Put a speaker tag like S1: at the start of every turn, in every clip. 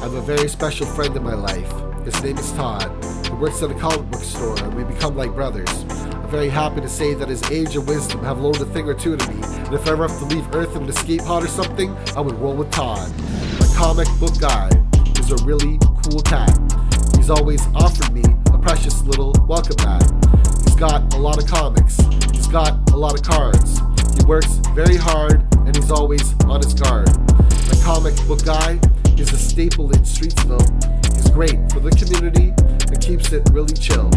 S1: have a very special friend in my life. His name is Todd. He works at a comic book store and we become like brothers. I'm very happy to say that his age and wisdom have loaned a thing or two to me, and if I ever have to leave Earth in an escape pod or something, I would roll with Todd. My comic book guy is a really cool cat. He's always offered me a precious little welcome mat. He's got a lot of comics. He's got a lot of cards. He works very hard and he's always on his guard. My comic book guy is a staple in Streetsville. He's great for the community and keeps it really chill.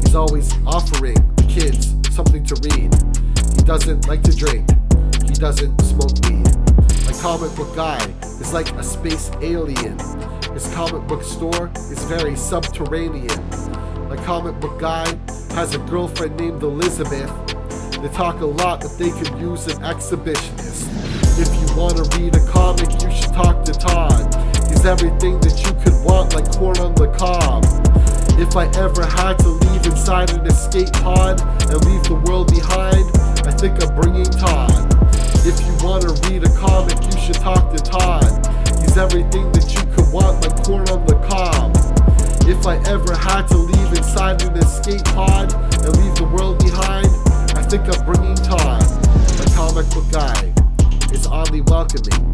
S1: He's always offering the kids something to read. He doesn't like to drink. He doesn't smoke weed. My comic book guy is like a space alien. His comic book store is very subterranean. My comic book guy has a girlfriend named Elizabeth. They talk a lot that they could use an exhibitionist. If you want to read a comic, you should talk to Todd. He's everything that you could want, like corn on the cob. If I ever had to leave inside an escape pod and leave the world behind, I think I'm bringing Todd. If you want to read a comic, you should talk to Todd. He's everything that you could want, like corn on the cob. If I ever had to leave inside an escape pod and leave the world behind, I think I'm bringing Todd. My comic book guy is oddly welcoming.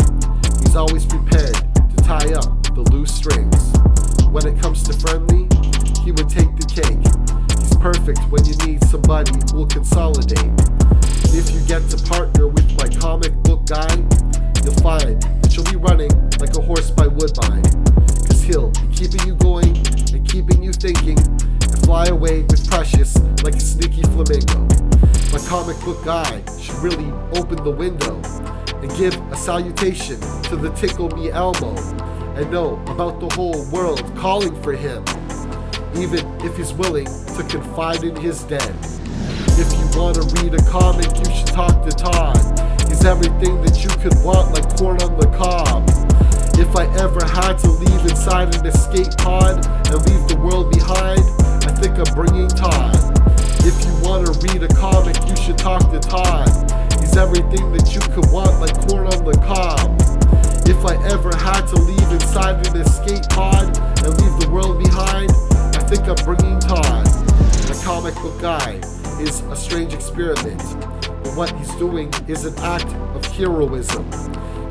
S1: He's always prepared to tie up the loose strings. When it comes to friendly, he would take the cake. He's perfect when you need somebody who will consolidate. If you get to partner with my comic book guy, you'll find that you'll be running like a horse by Woodbine. Cause he'll be keeping you going and keeping you thinking, and fly away with precious like a sneaky flamingo. My comic book guy should really open the window and give a salutation to the Tickle Me Elmo and know about the whole world calling for him, even if he's willing to confide in his den. If you want to read a comic, you should talk to Todd. He's everything that you could want, like corn on the cob. If I ever had to leave inside an escape pod and leave the world behind, I think I'm bringing Todd. If you want to read a comic, you should talk to Todd. He's everything that you could want, like corn on the cob. If I ever had to leave inside an escape pod and leave the world behind, I think I'm bringing Todd. My comic book guy is a strange experiment, but what he's doing is an act of heroism.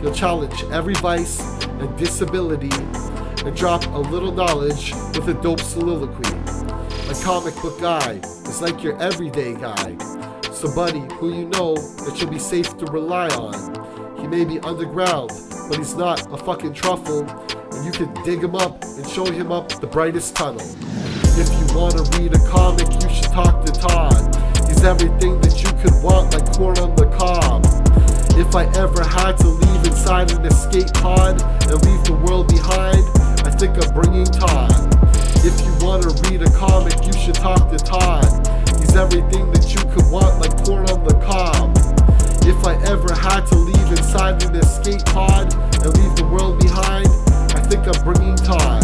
S1: He'll challenge every vice and disability and drop a little knowledge with a dope soliloquy. My comic book guy is like your everyday guy, somebody who you know that you'll be safe to rely on. He may be underground, but he's not a fucking truffle, and you can dig him up and show him up the brightest tunnel. If you want to read a comic, you should talk to Todd. He's everything that you could want, like corn on the cob. If I ever had to leave inside an escape pod and leave the world behind, I think I'm bringing Todd. If you want to read a comic, you should talk to Todd. He's everything that you could want, like corn on the cob. If I ever had to leave inside an escape pod and leave the world behind, I think I'm bringing Todd.